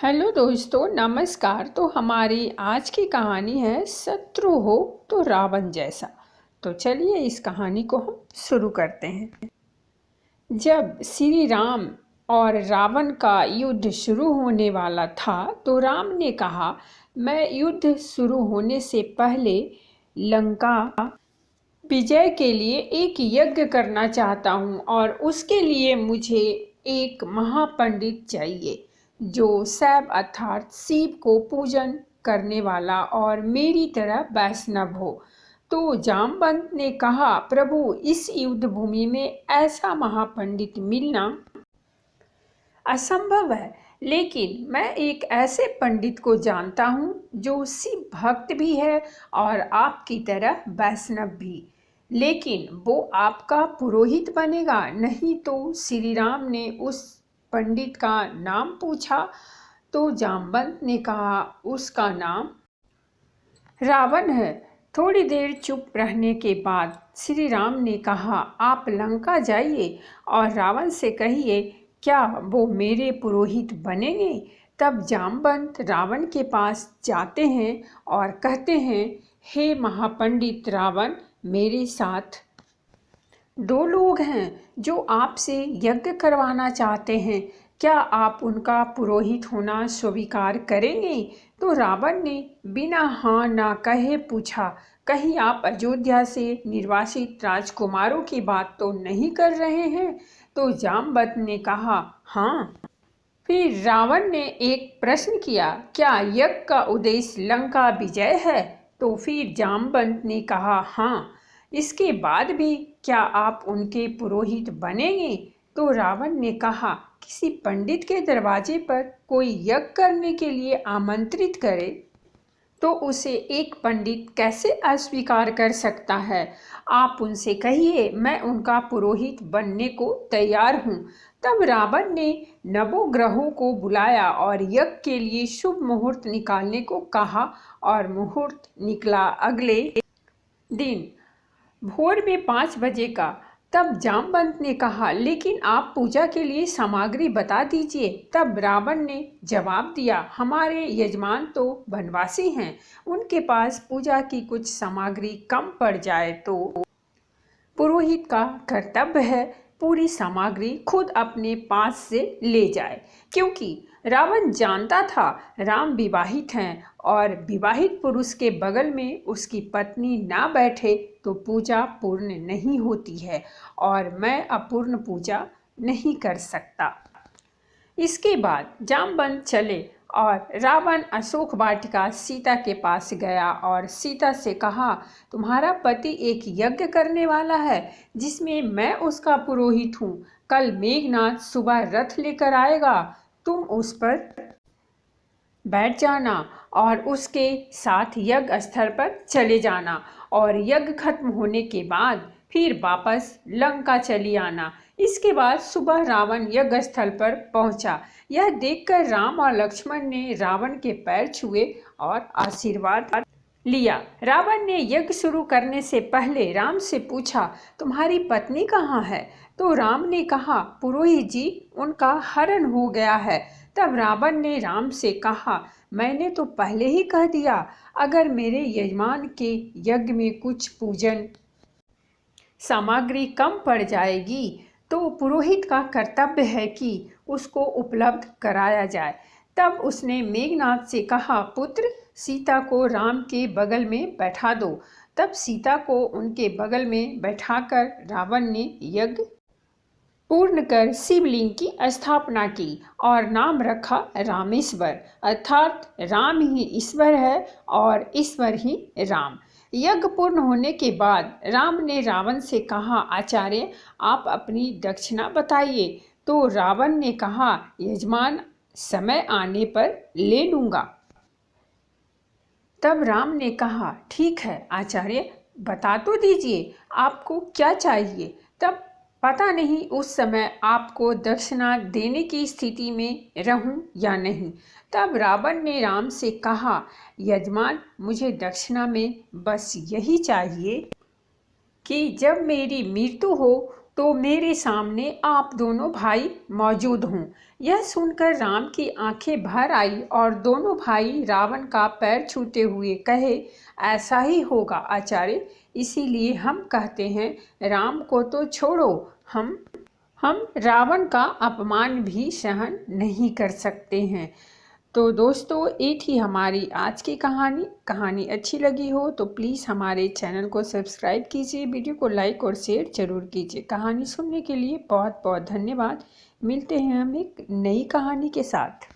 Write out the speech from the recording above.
Hello दोस्तों, नमस्कार। तो हमारी आज की कहानी है शत्रु हो तो रावण जैसा। तो चलिए इस कहानी को हम शुरू करते हैं। जब श्री राम और रावण का युद्ध शुरू होने वाला था तो राम ने कहा, मैं युद्ध शुरू होने से पहले लंका विजय के लिए एक यज्ञ करना चाहता हूँ और उसके लिए मुझे एक महापंडित चाहिए जो शैव अर्थात शिव को पूजन करने वाला और मेरी तरह वैष्णव हो। तो जामवंत ने कहा, प्रभु, इस युद्ध भूमि में ऐसा महापंडित मिलना असंभव है, लेकिन मैं एक ऐसे पंडित को जानता हूँ जो शिव भक्त भी है और आपकी तरह वैष्णव भी, लेकिन वो आपका पुरोहित बनेगा। नहीं तो श्री राम ने उस पंडित का नाम पूछा तो जामवंत ने कहा, उसका नाम रावण है। थोड़ी देर चुप रहने के बाद श्री राम ने कहा, आप लंका जाइए और रावण से कहिए क्या वो मेरे पुरोहित बनेंगे। तब जामवंत रावण के पास जाते हैं और कहते हैं, हे महापंडित रावण, मेरे साथ दो लोग हैं जो आपसे यज्ञ करवाना चाहते हैं, क्या आप उनका पुरोहित होना स्वीकार करेंगे। तो रावण ने बिना हाँ ना कहे पूछा, कहीं आप अयोध्या से निर्वासित राजकुमारों की बात तो नहीं कर रहे हैं। तो जामवंत ने कहा, हाँ। फिर रावण ने एक प्रश्न किया, क्या यज्ञ का उद्देश्य लंका विजय है। तो फिर जामवंत ने कहा, हाँ। इसके बाद भी क्या आप उनके पुरोहित बनेंगे। तो रावण ने कहा, किसी पंडित के दरवाजे पर कोई यज्ञ करने के लिए आमंत्रित करे तो उसे एक पंडित कैसे अस्वीकार कर सकता है। आप उनसे कहिए मैं उनका पुरोहित बनने को तैयार हूँ। तब रावण ने नवोग्रहों को बुलाया और यज्ञ के लिए शुभ मुहूर्त निकालने को कहा और मुहूर्त निकला अगले दिन भोर में 5 बजे का। तब जामवंत ने कहा, लेकिन आप पूजा के लिए सामग्री बता दीजिए। तब रावण ने जवाब दिया, हमारे यजमान तो वनवासी हैं, उनके पास पूजा की कुछ सामग्री कम पड़ जाए तो पुरोहित का कर्तव्य है पूरी सामग्री खुद अपने पास से ले जाए। क्योंकि रावण जानता था राम विवाहित हैं और विवाहित पुरुष के बगल में उसकी पत्नी ना बैठे तो पूजा पूर्ण नहीं होती है और मैं अपूर्ण पूजा नहीं कर सकता। इसके बाद जामवंत चले और रावण अशोक वाटिका सीता के पास गया और सीता से कहा, तुम्हारा पति एक यज्ञ करने वाला है जिसमें मैं उसका पुरोहित हूँ। कल मेघनाथ सुबह रथ लेकर आएगा, तुम उस पर बैठ जाना और उसके साथ यज्ञ स्थल पर चले जाना और यज्ञ खत्म होने के बाद फिर वापस लंका चली आना। इसके बाद सुबह रावण यज्ञ स्थल पर पहुंचा। यह देखकर राम और लक्ष्मण ने रावण के पैर छुए और आशीर्वाद लिया। रावण ने यज्ञ शुरू करने से पहले राम से पूछा, तुम्हारी पत्नी कहाँ है। तो राम ने कहा, पुरोहित जी, उनका हरण हो गया है। तब रावण ने राम से कहा, मैंने तो पहले ही कह दिया, अगर मेरे यजमान के यज्ञ में कुछ पूजन सामग्री कम पड़ जाएगी तो पुरोहित का कर्तव्य है कि उसको उपलब्ध कराया जाए। तब उसने मेघनाथ से कहा, पुत्र, सीता को राम के बगल में बैठा दो। तब सीता को उनके बगल में बैठाकर रावण ने यज्ञ पूर्ण कर शिवलिंग की स्थापना की और नाम रखा रामेश्वर, अर्थात राम ही ईश्वर है और ईश्वर ही राम। यज्ञ पूर्ण होने के बाद राम ने रावण से कहा, आचार्य, आप अपनी दक्षिणा बताइए। तो रावण ने कहा, यजमान, समय आने पर ले लूँगा। तब राम ने कहा, ठीक है आचार्य, बता तो दीजिए आपको क्या चाहिए। तब पता नहीं उस समय आपको दक्षिणा देने की स्थिति में रहूं या नहीं। तब रावण ने राम से कहा, यजमान, मुझे दक्षिणा में बस यही चाहिए कि जब मेरी मृत्यु हो तो मेरे सामने आप दोनों भाई मौजूद हों। यह सुनकर राम की आंखें भर आई और दोनों भाई रावण का पैर छूते हुए कहे, ऐसा ही होगा आचार्य, इसीलिए हम कहते हैं राम को तो छोड़ो, हम रावण का अपमान भी सहन नहीं कर सकते हैं। तो दोस्तों, ये थी हमारी आज की कहानी अच्छी लगी हो तो प्लीज़ हमारे चैनल को सब्सक्राइब कीजिए, वीडियो को लाइक और शेयर जरूर कीजिए। कहानी सुनने के लिए बहुत बहुत धन्यवाद। मिलते हैं हम एक नई कहानी के साथ।